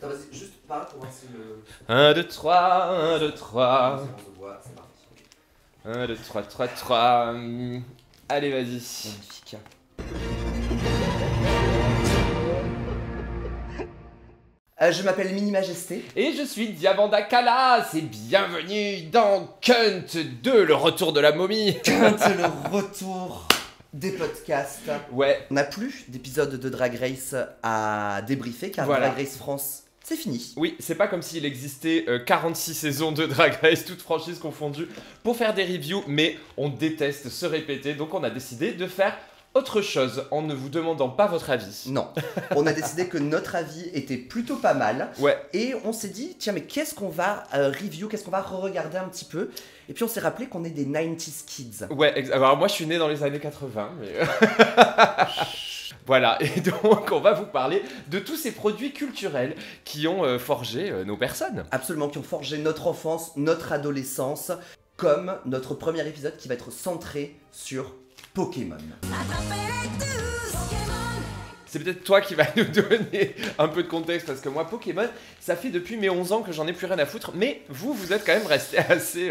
Attends, vas-y, juste parle pour voir si le... 1, 2, 3, 1, 2, 3. Si on se voit, c'est parti. 1, 2, 3, 3, 3. Allez, vas-y. Magnifique. Je m'appelle Mini Majesté. Et je suis Diamanda Kalas et bienvenue dans Cunt 2, le retour de la momie. Cunt, le retour des podcasts. Ouais. On n'a plus d'épisodes de Drag Race à débriefer car Voilà. Drag Race France, c'est fini. Oui, c'est pas comme s'il existait 46 saisons de Drag Race, toutes franchises confondues, pour faire des reviews, mais on déteste se répéter, donc on a décidé de faire autre chose en ne vous demandant pas votre avis. Non, on a décidé que notre avis était plutôt pas mal. Ouais. Et on s'est dit, tiens, mais qu'est-ce qu'on va review, qu'est-ce qu'on va re-regarder un petit peu. Et puis on s'est rappelé qu'on est des 90s kids. Ouais, alors moi je suis né dans les années 80, mais... Voilà, et donc on va vous parler de tous ces produits culturels qui ont forgé nos personnes. Absolument, qui ont forgé notre enfance, notre adolescence, comme notre premier épisode qui va être centré sur Pokémon. C'est peut-être toi qui vas nous donner un peu de contexte, parce que moi, Pokémon, ça fait depuis mes 11 ans que j'en ai plus rien à foutre, mais vous êtes quand même resté assez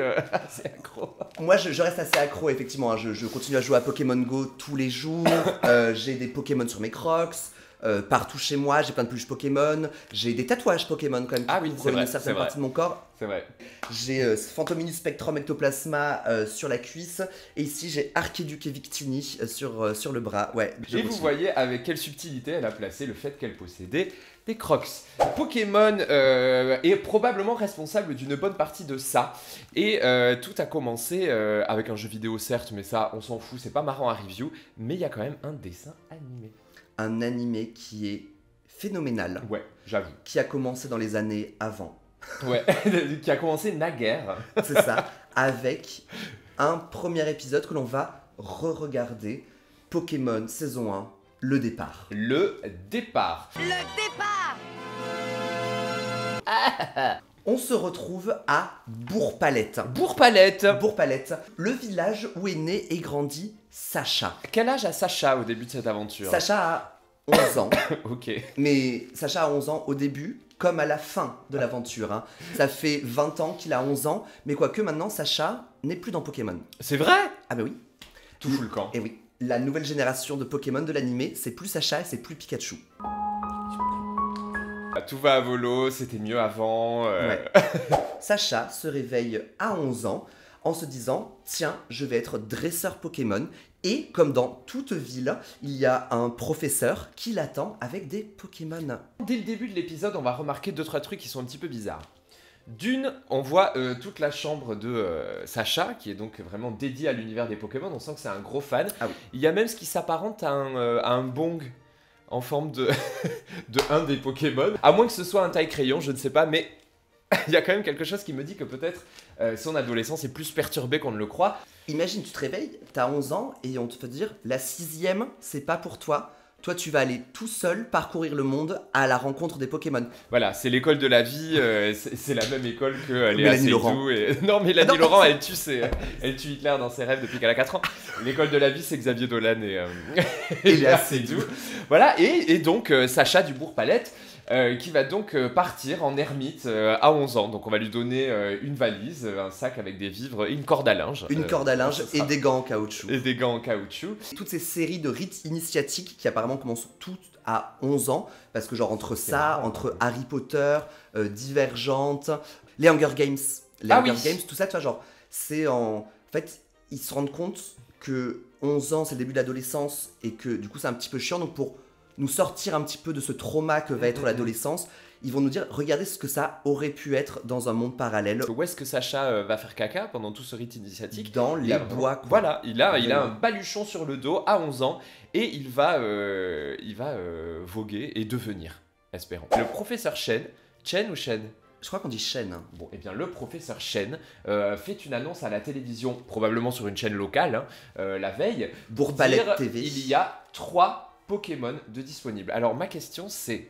accro. Moi, je reste assez accro, effectivement. Hein. Je continue à jouer à Pokémon Go tous les jours. J'ai des Pokémon sur mes Crocs. Partout chez moi, j'ai plein de peluches Pokémon. J'ai des tatouages Pokémon quand même qui Ah oui, couvrent c'est vrai, une certaine c'est vrai. partie de mon corps. C'est vrai. J'ai Phantominus Spectrum Ectoplasma sur la cuisse. Et ici, j'ai Archiduc et Victini sur le bras. Ouais, je Et vous continue. voyez avec quelle subtilité elle a placé le fait qu'elle possédait des Crocs. Pokémon est probablement responsable d'une bonne partie de ça. Et tout a commencé avec un jeu vidéo certes, mais ça on s'en fout, c'est pas marrant à review. Mais il y a quand même un dessin animé. Un animé qui est phénoménal, Ouais, j'avoue. qui a commencé dans les années avant. Ouais, qui a commencé naguère. C'est ça, avec un premier épisode que l'on va re-regarder. Pokémon saison 1, le départ. Le départ. On se retrouve à Bourg-Palette. Bourg-Palette. Bourg-Palette, le village où est né et grandi Sacha. Quel âge a Sacha au début de cette aventure? Sacha a 11 ans, Ok. mais Sacha a 11 ans au début comme à la fin de l'aventure. Hein. Ça fait 20 ans qu'il a 11 ans, mais quoique maintenant Sacha n'est plus dans Pokémon. C'est vrai? Ah bah oui, Tout fout le camp. et oui. La nouvelle génération de Pokémon de l'animé, c'est plus Sacha et c'est plus Pikachu. Tout va à volo, c'était mieux avant. Ouais. Sacha se réveille à 11 ans en se disant « Tiens, je vais être dresseur Pokémon ». Et comme dans toute ville, il y a un professeur qui l'attend avec des Pokémon. Dès le début de l'épisode, on va remarquer 2-3 trucs qui sont un petit peu bizarres. D'une, on voit toute la chambre de Sacha, qui est donc vraiment dédiée à l'univers des Pokémon. On sent que c'est un gros fan. Ah oui. Il y a même ce qui s'apparente à un bong en forme de, de un des Pokémon. À moins que ce soit un taille-crayon, je ne sais pas, mais il y a quand même quelque chose qui me dit que peut-être son adolescence est plus perturbée qu'on ne le croit. Imagine, tu te réveilles, t'as 11 ans et on te fait dire « La 6e, c'est pas pour toi. Toi, tu vas aller tout seul parcourir le monde à la rencontre des Pokémon. » Voilà, c'est l'école de la vie, c'est la même école que Léa Mélanie Seydoux Laurent. et... Non, Mélanie Ah non. Laurent, elle tue Hitler dans ses rêves depuis qu'elle a 4 ans. L'école de la vie, c'est Xavier Dolan et Léa Seydoux. Voilà, et donc Sacha du Bourg-Palette, qui va donc partir en ermite à 11 ans. Donc on va lui donner une valise, un sac avec des vivres et une corde à linge. Une corde à linge ce et sera- des gants en caoutchouc. Et des gants en caoutchouc. Toutes ces séries de rites initiatiques qui apparemment commencent toutes à 11 ans, parce que genre entre ça, marrant. entre Harry Potter, Divergente, les Hunger Games, Ah Hunger oui. Games, tout ça, tu vois, genre, c'est en... En fait, ils se rendent compte que 11 ans, c'est le début de l'adolescence, et que du coup, c'est un petit peu chiant, donc pour nous sortir un petit peu de ce trauma que va être l'adolescence, ils vont nous dire, regardez ce que ça aurait pu être dans un monde parallèle, Où est-ce que Sacha va faire caca pendant tout ce rite initiatique? dans les Il a- bois, quoi. Voilà, il a Vraiment. un baluchon sur le dos à 11 ans et il va voguer et devenir, espérons. Le professeur Chen ou Shen? Je crois qu'on dit chaîne. Hein. Bon, eh bien le professeur Chen fait une annonce à la télévision, probablement sur une chaîne locale, hein, la veille. pour Bourg-Palette dire, TV. Il y a 3 Pokémon de disponibles. Alors ma question c'est,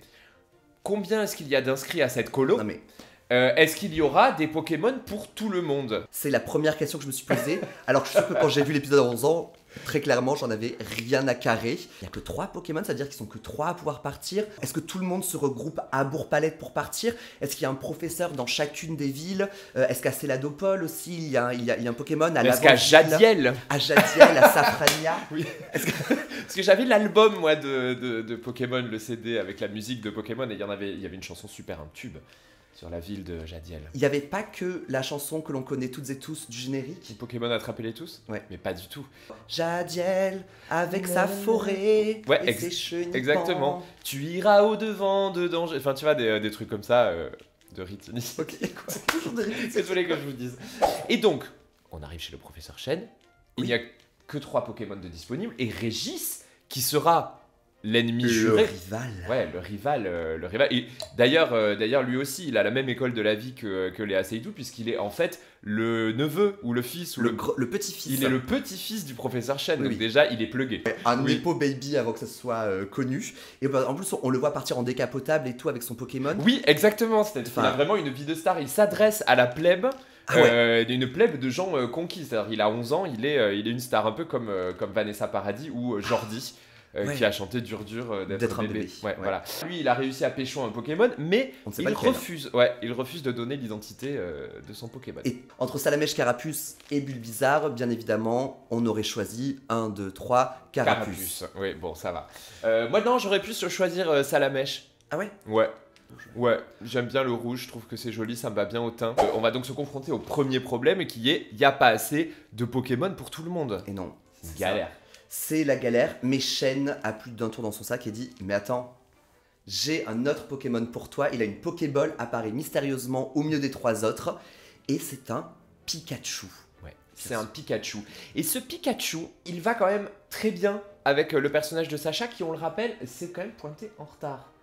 combien est-ce qu'il y a d'inscrits à cette colo? Non mais... Est-ce qu'il y aura des Pokémon pour tout le monde? C'est la première question que je me suis posée. Alors que je suis sûr que quand j'ai vu l'épisode à 11 ans, Très clairement, j'en avais rien à carrer. Il n'y a que 3 Pokémon, ça veut dire qu'ils sont que 3 à pouvoir partir. Est-ce que tout le monde se regroupe à Bourg-Palette pour partir? Est-ce qu'il y a un professeur dans chacune des villes? Est-ce qu'à Céladopole aussi, il y a un Pokémon? Est-ce qu'à Jadiel? À Jadiel, à Safrania? Oui. Parce que j'avais l'album, moi, de Pokémon, le CD, avec la musique de Pokémon, et il y avait une chanson super, un tube, sur la ville de Jadiel. Il n'y avait pas que la chanson que l'on connaît toutes et tous du générique? Pokémon attrapez-les tous? Ouais. Mais pas du tout. Jadiel, avec sa forêt ouais, et ses chenilles. Exactement. Tu iras au-devant de danger. Enfin, tu vois, des trucs comme ça, de Ritini. Ok, quoi. C'est toujours des répétitions. Désolé que je vous dise. Et donc, on arrive chez le professeur Chen. Il n'y a que 3 Pokémon de disponibles. Et Régis, qui sera l'ennemi juré. Le rival. Ouais, le rival. Et d'ailleurs, lui aussi, il a la même école de la vie que Léa Seydoux, puisqu'il est en fait le neveu ou le fils ou le petit-fils. Il est le petit-fils du professeur Chen, Oui, donc déjà, il est plugué. Un Nepo Baby avant que ça soit connu. Et en plus, on le voit partir en décapotable et tout avec son Pokémon. Oui, exactement. Il a vraiment une vie de star. Il s'adresse à la plèbe. Une plèbe de gens conquis. C'est-à-dire, il a 11 ans, il est une star un peu comme Vanessa Paradis ou Jordi. Qui a chanté dur d'être un bébé. Ouais. Voilà. Lui, il a réussi à pécho un Pokémon, mais il refuse de donner l'identité de son Pokémon. Et entre Salamèche Carapuce et Bulbizarre, bien évidemment, on aurait choisi 1, 2, 3, Carapuce. Oui, bon, ça va. Moi, non, j'aurais pu choisir Salamèche. Ah ouais? Ouais, j'aime bien le rouge, je trouve que c'est joli, ça me va bien au teint. On va donc se confronter au premier problème qui est, il n'y a pas assez de Pokémon pour tout le monde. Et non. C'est une galère. C'est la galère, mais Shen a plus d'un tour dans son sac et dit « Mais attends, j'ai un autre Pokémon pour toi. » Il a une Pokéball, apparaît mystérieusement au milieu des 3 autres, et c'est un Pikachu. Ouais, c'est un Pikachu. Et ce Pikachu, il va quand même très bien avec le personnage de Sacha, qui, on le rappelle, s'est quand même pointé en retard.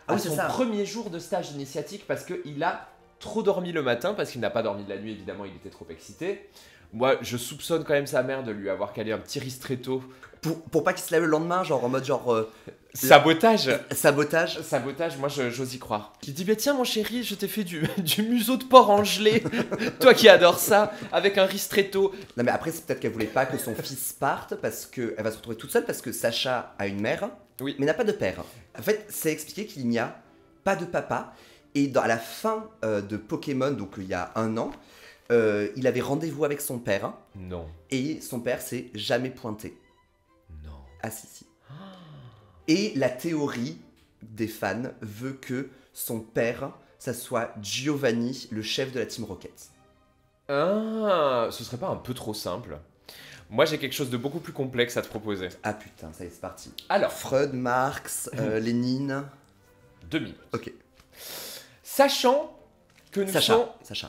Ah oui, c'est son ça. Premier jour de stage initiatique, parce qu'il a trop dormi le matin, parce qu'il n'a pas dormi de la nuit, évidemment, il était trop excité. Moi, je soupçonne quand même sa mère de lui avoir calé un petit ristretto. Pour pas qu'il se lève le lendemain, genre en mode genre... Sabotage. Sabotage, moi j'ose y croire. Il dit, bah tiens mon chéri, je t'ai fait du museau de porc en gelée. Toi qui adores ça, avec un ristretto. Non mais après, c'est peut-être qu'elle voulait pas que son fils parte, parce qu'elle va se retrouver toute seule, parce que Sacha a une mère, oui, mais n'a pas de père. En fait, c'est expliqué qu'il n'y a pas de papa, et à la fin de Pokémon, donc il y a 1 an, il avait rendez-vous avec son père. Non. Et son père s'est jamais pointé. Non. Ah si. Et la théorie des fans veut que son père, ça soit Giovanni, le chef de la Team Rocket. Ah, ce serait pas un peu trop simple? Moi j'ai quelque chose de beaucoup plus complexe à te proposer. Ah putain, ça y est, c'est parti. Alors. Freud, Marx, Lénine... 2 minutes. Ok. Sachant que nous sommes... Sacha.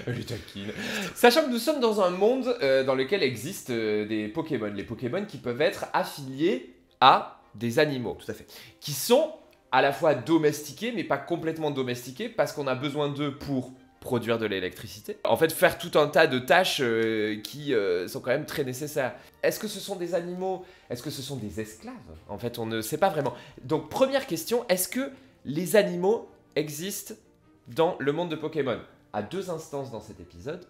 Elle est taquine. Sachant que nous sommes dans un monde dans lequel existent des Pokémon. Les Pokémon qui peuvent être affiliés à des animaux. Tout à fait. Qui sont à la fois domestiqués, mais pas complètement domestiqués, parce qu'on a besoin d'eux pour produire de l'électricité. En fait, faire tout un tas de tâches qui sont quand même très nécessaires. Est-ce que ce sont des animaux? Est-ce que ce sont des esclaves? En fait, on ne sait pas vraiment. Donc, première question, est-ce que les animaux existent dans le monde de Pokémon? À 2 instances dans cet épisode,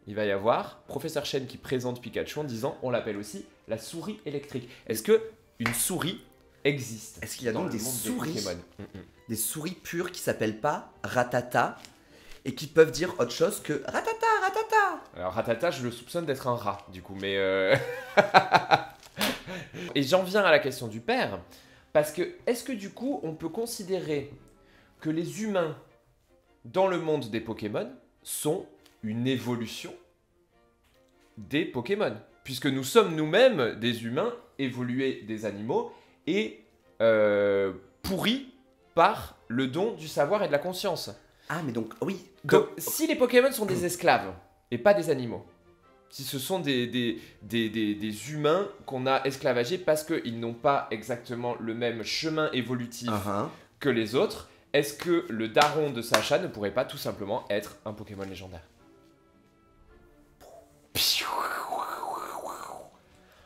il va y avoir Professeur Chen qui présente Pikachu en disant, on l'appelle aussi la souris électrique. Est-ce que une souris existe? Est-ce qu'il y a donc des souris, des souris pures qui s'appellent pas Ratata et qui peuvent dire autre chose que Ratata, Ratata? Alors Ratata, je le soupçonne d'être un rat, du coup, mais... Et j'en viens à la question du père, parce que est-ce que du coup, on peut considérer que les humains dans le monde des Pokémon sont une évolution des Pokémon? Puisque nous sommes nous-mêmes des humains évolués des animaux et pourris par le don du savoir et de la conscience. Ah, mais donc, oui. Donc, si les Pokémon sont des esclaves et pas des animaux, si ce sont des humains qu'on a esclavagés parce qu'ils n'ont pas exactement le même chemin évolutif que les autres, est-ce que le daron de Sacha ne pourrait pas tout simplement être un Pokémon légendaire?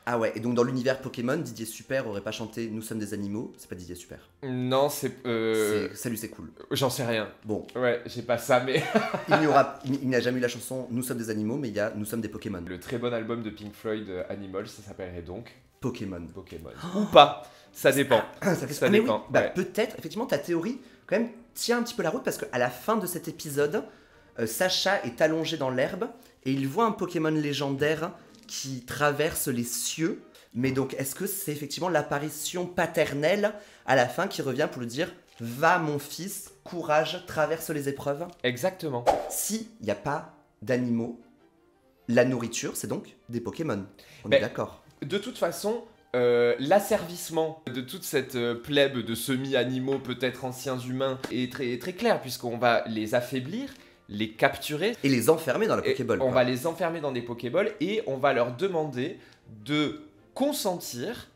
Ah ouais, et donc dans l'univers Pokémon, Didier Super aurait pas chanté Nous sommes des animaux, c'est pas Didier Super. Non, c'est... Salut, c'est cool. J'en sais rien. Bon. Ouais, j'ai pas ça, mais... il n'y a jamais eu la chanson Nous sommes des animaux, mais il y a Nous sommes des Pokémon. Le très bon album de Pink Floyd, Animals, ça s'appellerait donc... Pokémon. Ou pas, ça dépend. Ça dépend. Oui. Bah, peut-être, effectivement, ta théorie, quand même, tient un petit peu la route, parce qu'à la fin de cet épisode, Sacha est allongé dans l'herbe, et il voit un Pokémon légendaire qui traverse les cieux. Mais donc, est-ce que c'est effectivement l'apparition paternelle à la fin qui revient pour lui dire « Va mon fils, courage, traverse les épreuves ». Exactement. S'il n'y a pas d'animaux, la nourriture, c'est donc des Pokémon. On est d'accord. De toute façon, l'asservissement de toute cette plèbe de semi-animaux, peut-être anciens humains, est très, très clair, puisqu'on va les affaiblir, les capturer. Et les enfermer dans la Pokéball. On va les enfermer dans des Pokéballs et on va leur demander de consentir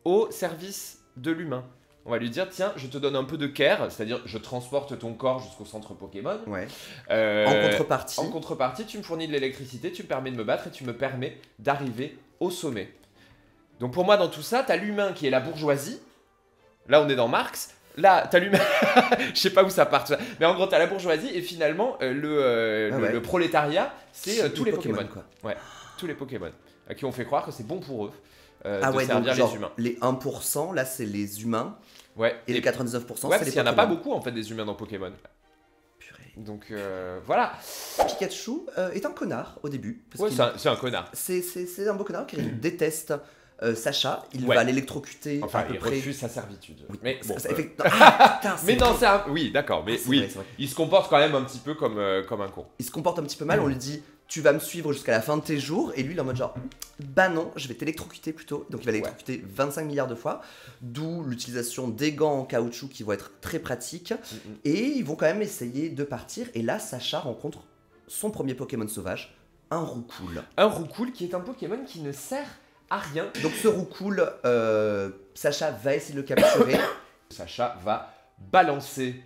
au service de l'humain. On va lui dire, tiens, je te donne un peu de care, c'est-à-dire je transporte ton corps jusqu'au centre Pokémon. Ouais. En contrepartie, tu me fournis de l'électricité, tu me permets de me battre et tu me permets d'arriver au sommet. Donc pour moi, dans tout ça, t'as l'humain qui est la bourgeoisie. Là, on est dans Marx. Là, t'as l'humain. Je sais pas où ça part, tout ça. Mais en gros, t'as la bourgeoisie et finalement, le prolétariat, c'est tous les Pokémon. Quoi. Ouais, tous les Pokémon. Qui ont fait croire que c'est bon pour eux de donc, servir les humains. Les 1%, là, c'est les humains. Ouais. Et les 99%, c'est les Pokémon. Il n'y en a pas beaucoup, en fait, des humains dans Pokémon. Purée. Donc, voilà. Pikachu est un connard au début. C'est un connard. C'est un beau connard car il déteste Sacha. Il va l'électrocuter à peu près. Il refuse sa servitude. Oui. Mais bon, putain, mais non, c'est un... Oui, d'accord, mais oui. Vrai. Il se comporte quand même un petit peu comme un con. Il se comporte un petit peu mal, on lui dit tu vas me suivre jusqu'à la fin de tes jours, et lui il est en mode genre bah non, je vais t'électrocuter plutôt. Donc il va l'électrocuter 25 milliards de fois, d'où l'utilisation des gants en caoutchouc qui vont être très pratiques, et ils vont quand même essayer de partir, et là Sacha rencontre son premier Pokémon sauvage, un Roucoule. Un Roucoule qui est un Pokémon qui ne sert à rien. Donc ce Roucoule, Sacha va essayer de le capturer. Sacha va balancer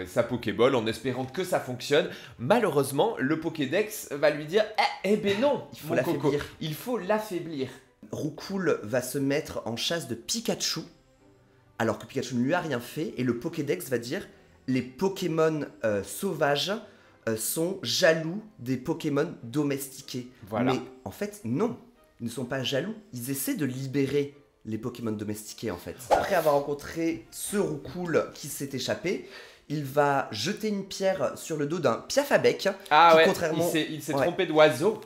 sa Pokéball en espérant que ça fonctionne. Malheureusement, le Pokédex va lui dire eh ben non, il faut l'affaiblir. Il faut l'affaiblir. Roucoule va se mettre en chasse de Pikachu, alors que Pikachu ne lui a rien fait, et le Pokédex va dire les Pokémon sauvages sont jaloux des Pokémon domestiqués. Voilà. Mais en fait, non, ils ne sont pas jaloux, ils essaient de libérer les Pokémon domestiqués en fait. Après avoir rencontré ce Roucoule qui s'est échappé, il va jeter une pierre sur le dos d'un Piafabec. Ah ouais, contrairement... il s'est trompé d'oiseau.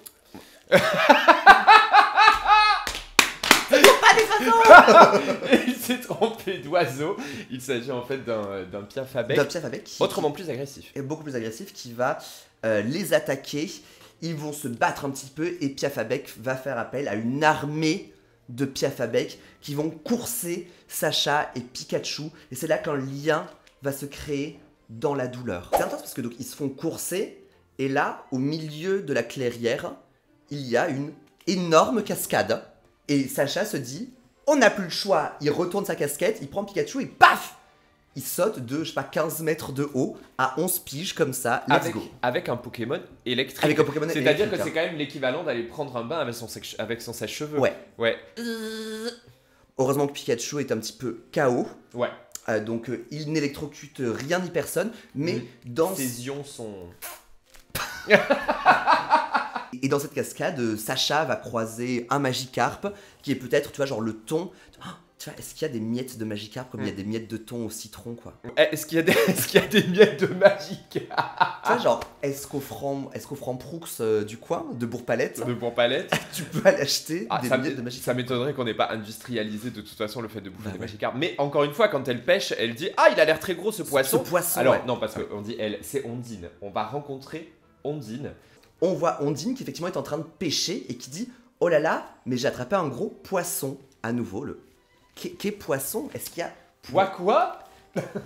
Il s'est trompé d'oiseau. Il s'agit en fait d'un Piafabec. D'un Piafabec. Autrement plus agressif. Et beaucoup plus agressif, qui va les attaquer. Ils vont se battre un petit peu et Piafabec va faire appel à une armée de Piafabec qui vont courser Sacha et Pikachu. Et c'est là qu'un lien va se créer dans la douleur. C'est intense parce que donc ils se font courser et là, au milieu de la clairière, il y a une énorme cascade. Et Sacha se dit, on n'a plus le choix. Il retourne sa casquette, il prend Pikachu et paf, il saute de, je sais pas, 15 mètres de haut à 11 piges comme ça. Let's go. Avec un Pokémon électrique. Avec un Pokémon électrique. C'est-à-dire que c'est quand même l'équivalent d'aller prendre un bain avec son sèche-cheveux. Ouais. Heureusement que Pikachu est un petit peu KO. Ouais. Donc il n'électrocute rien ni personne, mais dans... Ses ions sont... Et dans cette cascade, Sacha va croiser un Magikarp qui est peut-être, tu vois, genre le thon. Tu vois, est-ce qu'il y a des miettes de Magikarp comme il y a des miettes de thon au citron, quoi? Est-ce qu'il y a des miettes de Magikarp? Tu vois, genre, est-ce qu'au franc Proux du coin, de Bourg-Palette, tu peux aller acheter des miettes de Magikarp? Ça m'étonnerait qu'on n'ait pas industrialisé de toute façon le fait de bouffer des Magikarp. Mais encore une fois, quand elle pêche, elle dit il a l'air très gros ce poisson. Alors, non, parce qu'on dit elle, c'est Ondine. On va rencontrer Ondine. On voit Ondine qui effectivement est en train de pêcher et qui dit oh là là, mais j'ai attrapé un gros poisson. À nouveau, le qu'est poisson? Est-ce qu'il y a quoi?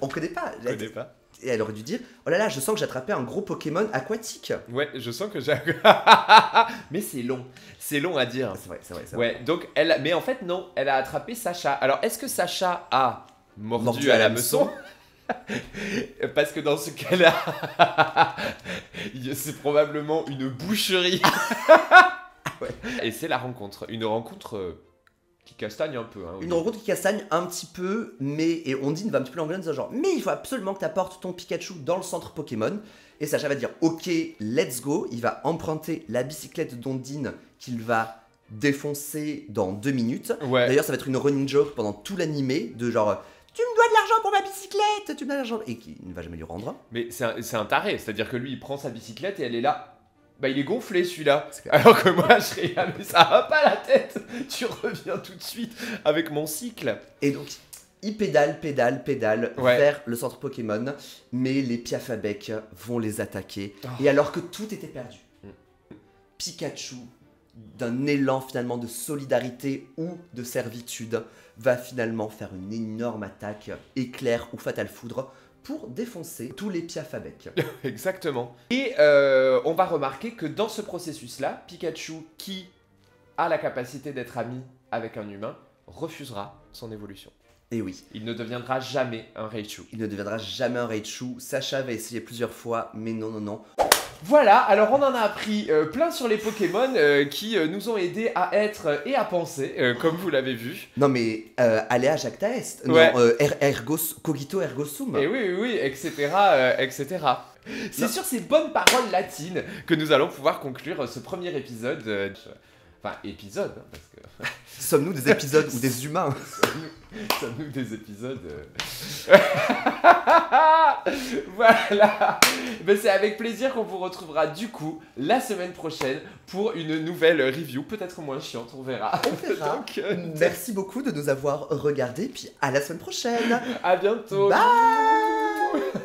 On connaît pas. On connaît pas. Et elle aurait dû dire oh là là, je sens que j'ai attrapé un gros Pokémon aquatique. Ouais, je sens que j'ai. Mais c'est long à dire. C'est vrai. Ouais, donc mais en fait non, elle a attrapé Sacha. Alors est-ce que Sacha a mordu à la meçon? Parce que dans ce cas-là, c'est probablement une boucherie. Et c'est la rencontre. Une rencontre qui castagne un peu. Une rencontre qui castagne un petit peu, et Ondine va un petit peu l'engueuler en disant genre, mais il faut absolument que tu apportes ton Pikachu dans le centre Pokémon. Et Sacha va dire, ok, let's go. Il va emprunter la bicyclette d'Ondine qu'il va défoncer dans 2 minutes. Ouais. D'ailleurs, ça va être une running joke pendant tout l'animé, de genre, tu me dois de l'argent pour ma bicyclette, tu me dois de l'argent. Et qu'il ne va jamais lui rendre. Mais c'est un taré, c'est-à-dire que lui, il prend sa bicyclette et elle est là. Bah, il est gonflé celui-là. Alors que moi, je serais là, mais ça va pas la tête. Tu reviens tout de suite avec mon cycle. Et donc, il pédale vers le centre Pokémon, mais les Piafabec vont les attaquer. Et alors que tout était perdu, Pikachu, d'un élan finalement de solidarité ou de servitude, va finalement faire une énorme attaque éclair ou fatale foudre pour défoncer tous les Piafabec. Exactement. Et on va remarquer que dans ce processus-là, Pikachu, qui a la capacité d'être ami avec un humain, refusera son évolution. Et oui. Il ne deviendra jamais un Raichu. Il ne deviendra jamais un Raichu. Sacha va essayer plusieurs fois, mais non. Voilà, alors on en a appris plein sur les Pokémon qui nous ont aidés à être et à penser, comme vous l'avez vu. Non mais, Alea Jacta Est, ouais. Non, Cogito Ergo Sum. Et oui, etc. etc. C'est sur ces bonnes paroles latines que nous allons pouvoir conclure ce premier épisode. Enfin, épisode, hein, parce que... Sommes-nous des épisodes ou des humains? Sommes-nous des épisodes Voilà. Ben, c'est avec plaisir qu'on vous retrouvera du coup la semaine prochaine pour une nouvelle review, peut-être moins chiante, on verra. Donc, merci beaucoup de nous avoir regardés, puis à la semaine prochaine. À bientôt. Bye.